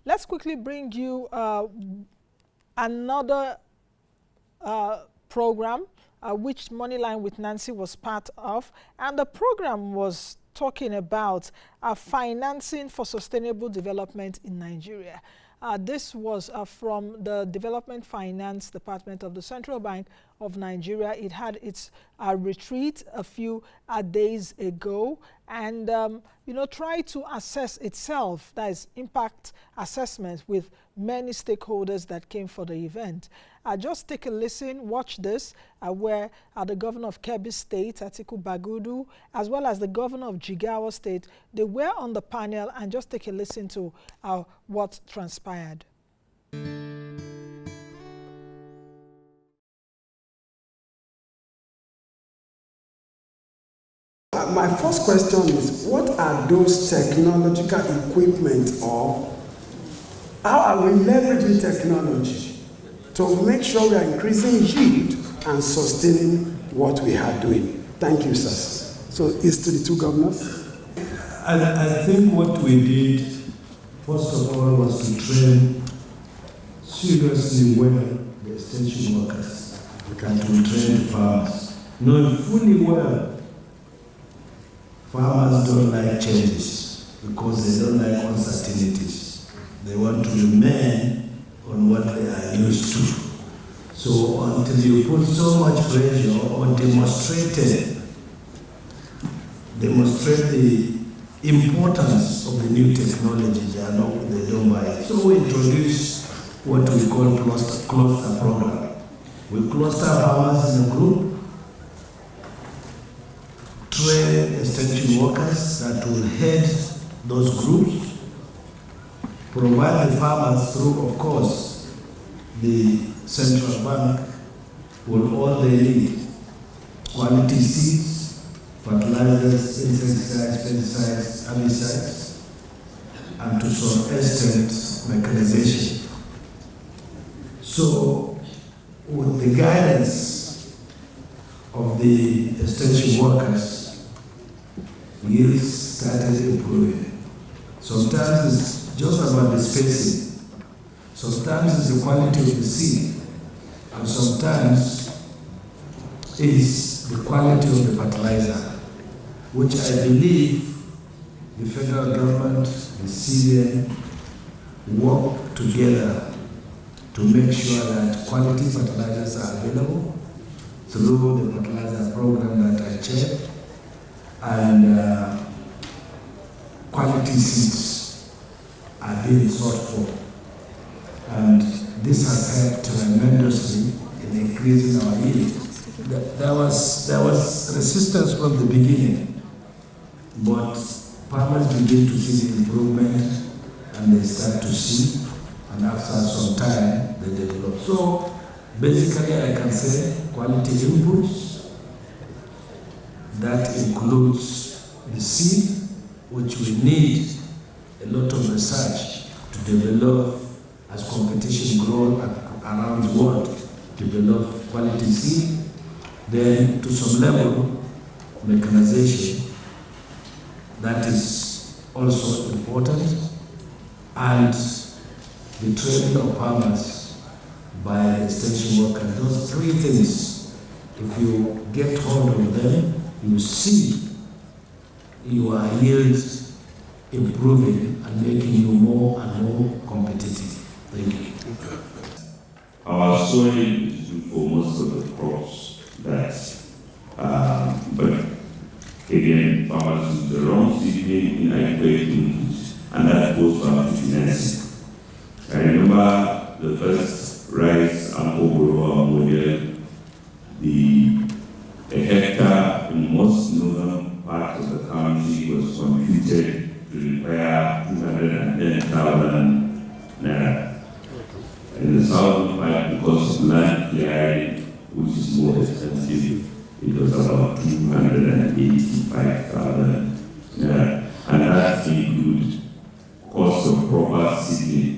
Let's quickly bring you another program which Moneyline with Nancy was part of, and the program was talking about financing for sustainable development in Nigeria. This was from the Development Finance Department of the Central Bank of Nigeria. It had its retreat a few days ago, and you know, try to assess itself, that is impact assessment, with many stakeholders that came for the event. Just take a listen, watch this, where the governor of Kebbi State, Atiku Bagudu, as well as the governor of Jigawa State, they were on the panel, and just take a listen to what transpired. My first question is, what are those technological equipment, or how are we leveraging technology to make sure we are increasing yield and sustaining what we are doing? Thank you, sir. So it's to the two governors. I think what we did, first of all, was to train seriously well the extension workers and to train farmers, knowing fully well farmers don't like changes because they don't like uncertainties. They want to remain on what they are used to. So until you put so much pressure or demonstrate the importance of the new technology, they don't buy it. So we introduce what we call cluster program. We cluster farmers in a group, train extension workers that will head those groups, provide the farmers through, of course, the central bank with all they need: quality seeds, fertilizers, insecticides, pesticides, herbicides, and to some extent mechanization. So, with the guidance of the extension workers, yields started improving. Sometimes it's just about the spacing, sometimes it's the quality of the seed, and sometimes it's the quality of the fertilizer, which I believe the federal government, the CBN, work together to make sure that quality fertilizers are available through the fertilizer program that I chaired, and quality seeds are being sought for. And this has helped tremendously in increasing our yield. There was resistance from the beginning, but farmers begin to see the improvement and they start to see, and after some time they develop. So basically I can say quality inputs. That includes the seed, which we need a lot of research to develop as competition grows around the world, develop quality seed. Then to some level, mechanization, that is also important, and the training of farmers by the extension workers. Those three things, if you get hold of them, you see your yields improving and making you more and more competitive. Thank you. Our soil is good for most of the crops, but again, farmers use the wrong seedling, inadequate inputs, and that goes back to financing. I remember the first rice and overall model, a hectare in most northern parts of the country was computed to require 210,000 naira. In the southern part, because of land clearing, which is more expensive, it was about 285,000 naira. And that includes cost of proper seedling,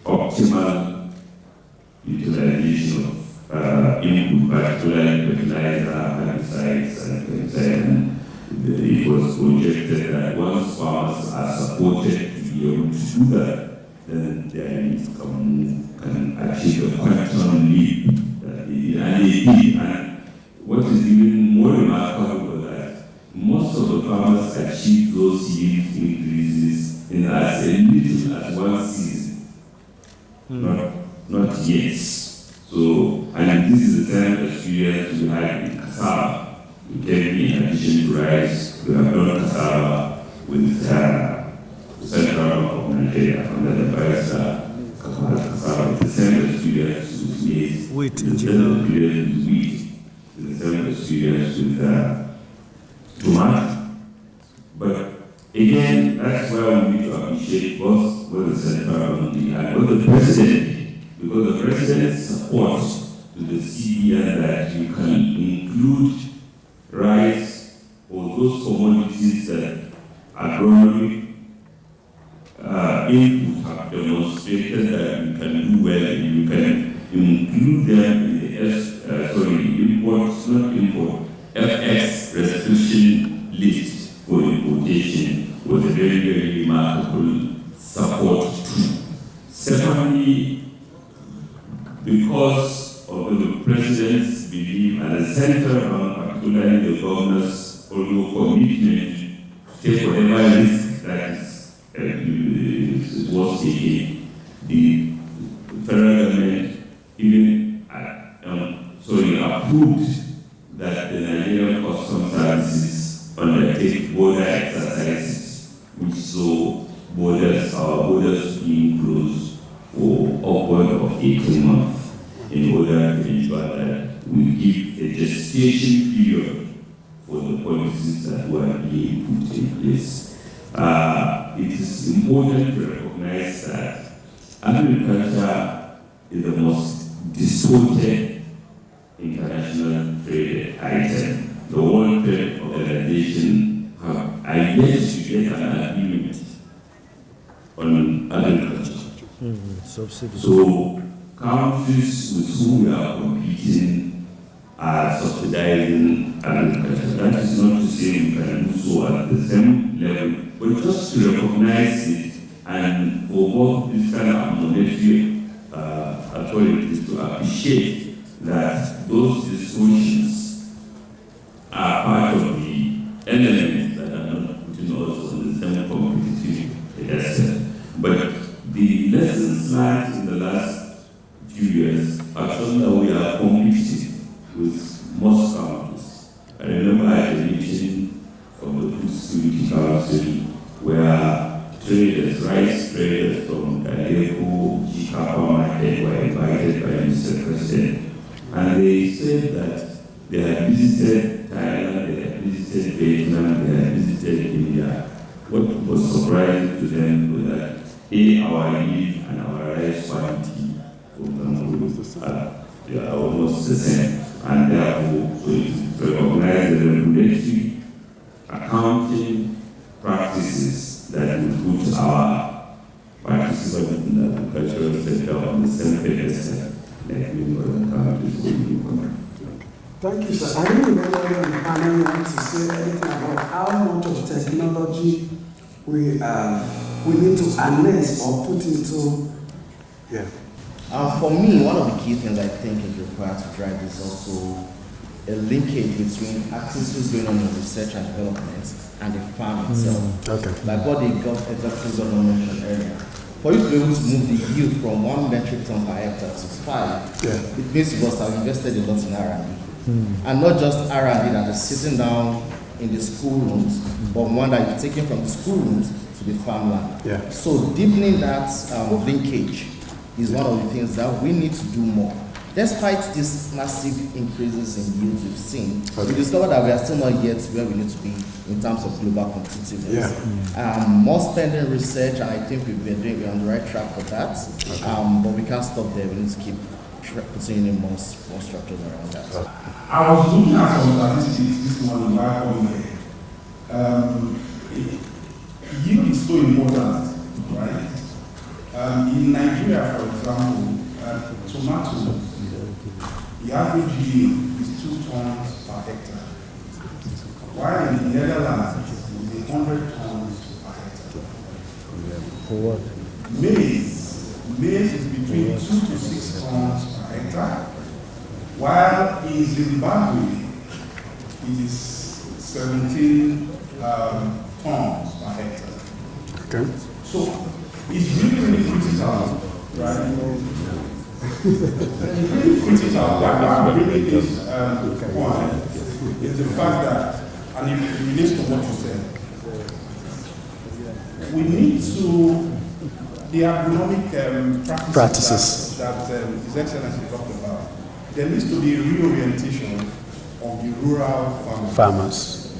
optimal utilization of input, particularly fertilizer, herbicides, and pesticide. It was projected that once farmers are supported to be able do that, then their needs can achieve a quantum leap. And they did. And what is even more remarkable is that most of the farmers achieved those yield increases in as little as one season. Not years. So, and this is the same experience we had in cassava. In Kebbi, in addition to rice, we have done cassava with the central of Nigeria under the Bayelsa cassava. It's the same experience with maize. Wheat in Jigawa. The same experience with wheat. The same experience with tomato. But again, that's why we need to appreciate both what the central government and what the president did. Because the president supports to the CBN that you can include rice or those commodities that agronomic input have demonstrated that you can do well, and you can include them in the FX restriction list for importation was a very, very remarkable support too. Secondly, because of the president's belief and the central bank, particularly the governor's commitment to take whatever risk that is worth taking, the federal government even approved that the Nigerian Customs Services undertake border exercises, which saw our borders being closed for upward of 18 months in order to ensure that we give a gestation period for the policies that were being put in place. It is important to recognize that agriculture is the most distorted international trade item. The World Trade Organization are yet to get an agreement on agriculture. So countries with whom we are competing are subsidizing agriculture. That is not to say we can do so at the same level, but just to recognize it and for both fiscal and monetary authorities to appreciate that those distortions are part of the elements that are not putting us on the same competitive pedestal. But the lessons learned in the last few years are shown that we are competing with most countries. I remember at a meeting of the Food Security Council where traders, rice traders from Jigawa market were invited by Mr. President. And they said that they had visited Thailand, they had visited Vietnam, they had visited India. What was surprising to them was that our yield and our rice quantity are almost the same. And therefore, so it's recognized the regulatory accounting practices that will put our participants in the agricultural sector on the same pedestal like we other countries will. Thank you, sir. I don't remember when the panel want to say anything about how much of technology we need to harness or put into. Yeah. For me, one of the key things I think is required to drive is also a linkage between activities going on in research and development and the farm itself. Okay. Like what the executive government mentioned earlier. For you to be able to move the yield from 1 metric ton per hectare to 5, it means you must have invested a lot in R&D. And not just R&D that is sitting down in the schoolrooms, but one that you're taking from the schoolrooms to the farmland. Yeah. So deepening that linkage is one of the things that we need to do more. Despite these massive increases in yields we've seen, we discovered that we are still not yet where we need to be in terms of global competitiveness. Yeah. More spending research, and I think we're on the right track for that. But we can't stop there. We need to keep putting in more structures around that. I was looking at some statistics this morning while coming here. Yield is so important, right? In Nigeria, for example, tomatoes, the average yield is 2 tons per hectare. While in the Netherlands, it's 100 tons per hectare. For what? Maize is between 2 to 6 tons per hectare, while in Zimbabwe it is 17 tons per hectare. Okay. So it's really critical, right? Really critical. What really is point is the fact that, and it relates to what you said, we need to, the agronomic practices that His Excellency talked about, there needs to be a reorientation of the rural farmers.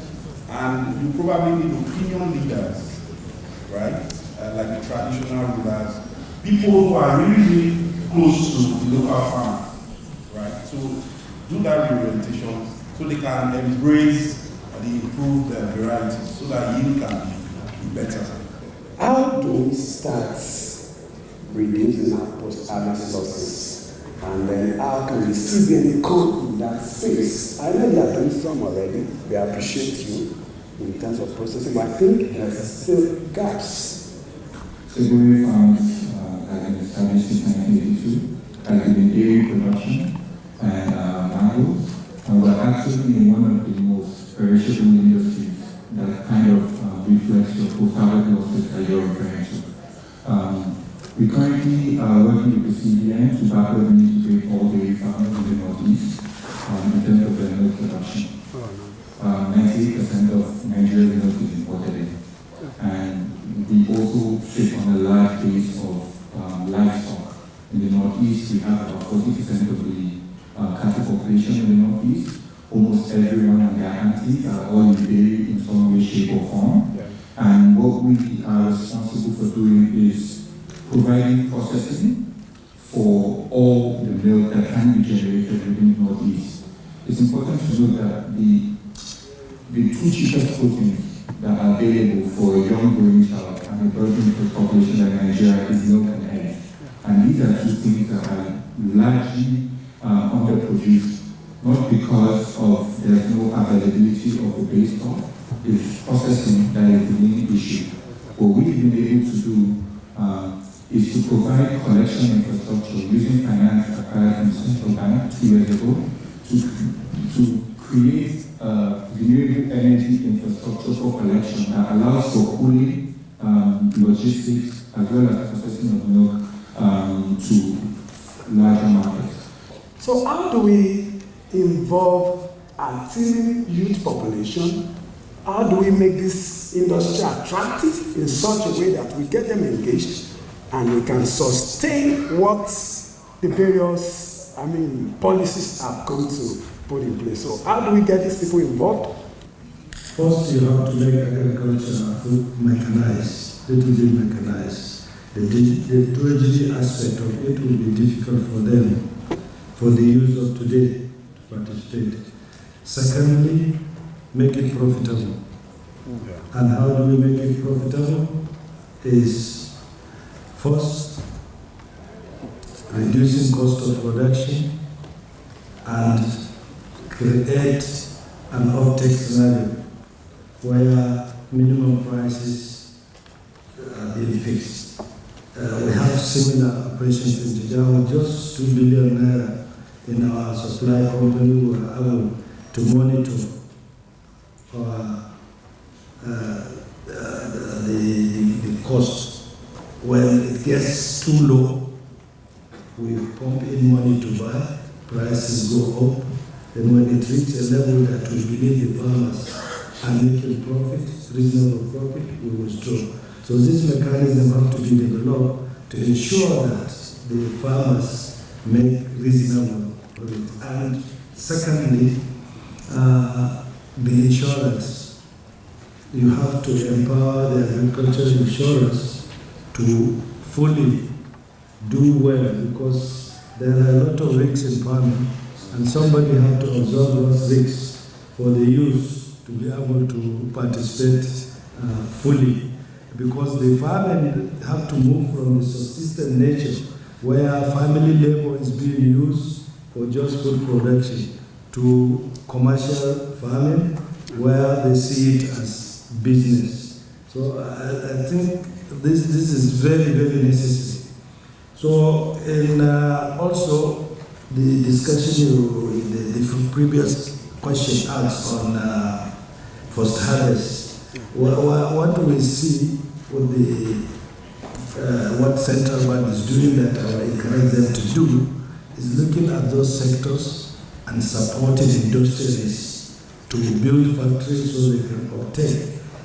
And you probably need opinion leaders, right? Like the traditional rulers, people who are really close to the local farmer, right? To do that reorientation so they can embrace the improved varieties so that yield can be better. How do we start reducing our post-harvest losses? And then how can the CBN come in that space? I know you are doing some already. We appreciate you in terms of processing, but I think there's still gaps. February farms has been established since 1982, has been in dairy production and mangoes, and we're actually in one of the most perishable industries that kind of reflects your post-harvest losses that you're referring to. We currently are working with the CBN to backward integrate all dairy farmers in the Northeast in terms of their milk production. 98% of Nigeria's milk is imported in. And we also sit on a large base of livestock. In the Northeast, we have about 40% of the cattle population in the Northeast. Almost everyone and their aunties are all in dairy in some way, shape, or form. And what we are responsible for doing is providing processing for all the milk that can be generated within the Northeast. It's important to note that the two cheapest proteins that are available for a young growing child and a burgeoning population like Nigeria is milk and eggs. And these are two things that are largely underproduced, not because of there's no availability of the base stock, it's processing that is the main issue. What we've been able to do is to provide collection infrastructure using finance acquired from the central bank 2 years ago to create renewable energy infrastructure for collection that allows for cooling, logistics, as well as processing of milk to larger markets. So how do we involve our teeming youth population? How do we make this industry attractive in such a way that we get them engaged and we can sustain what the various, policies have come to put in place? So how do we get these people involved? First, you have to make agriculture mechanized, little bit mechanized. The tragedy aspect of it will be difficult for them, for the youth of today to participate. Secondly, make it profitable. And how do we make it profitable? Is first, reducing cost of production and create an uptake scenario where minimum prices are being fixed. We have similar operations in Jigawa, just 2 billion naira in our supply company. We were able to monitor the cost. When it gets too low, we pump in money to buy, prices go up, and when it reaches a level that we believe the farmers are making profit, reasonable profit, we withdraw. So this mechanism has to be developed to ensure that the farmers make reasonable profit. And secondly, the insurance. You have to empower the agricultural insurers to fully do well, because there are a lot of risks in farming, and somebody has to absorb those risks for the youth to be able to participate fully. Because the farming have to move from the subsistence nature, where family labor is being used for just food production, to commercial farming, where they see it as business. So I think this is very, very necessary. So, in also the discussion the previous question asked on post harvest, what do we see with what central bank is doing that I encourage them to do is looking at those sectors and supporting industrialists to build factories so they can obtain.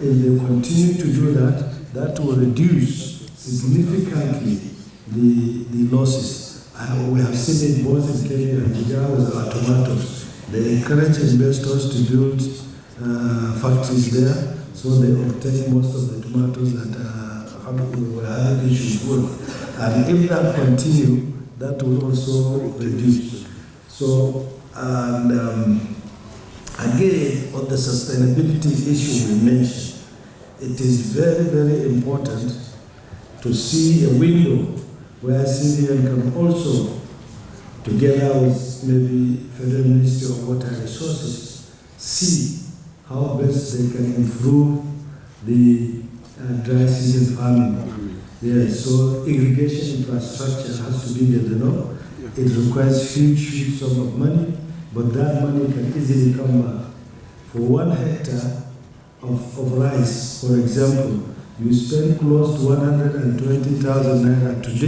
If they continue to do that, that will reduce significantly the losses. We have seen it both in Kebbi and Jigawa with our tomatoes. They encourage investors to build factories there so they obtain most of the tomatoes that we were having issues with. And if that continues, that will also reduce. So, and again, on the sustainability issue we mentioned, it is very, very important to see a window where CBN can also, together with maybe Federal Ministry of Water Resources, see how best they can improve the dry season farming. Yes, so irrigation infrastructure has to be developed. It requires huge sum of money, but that money can easily come back. For 1 hectare of rice, for example, you spend close to 120,000 naira today.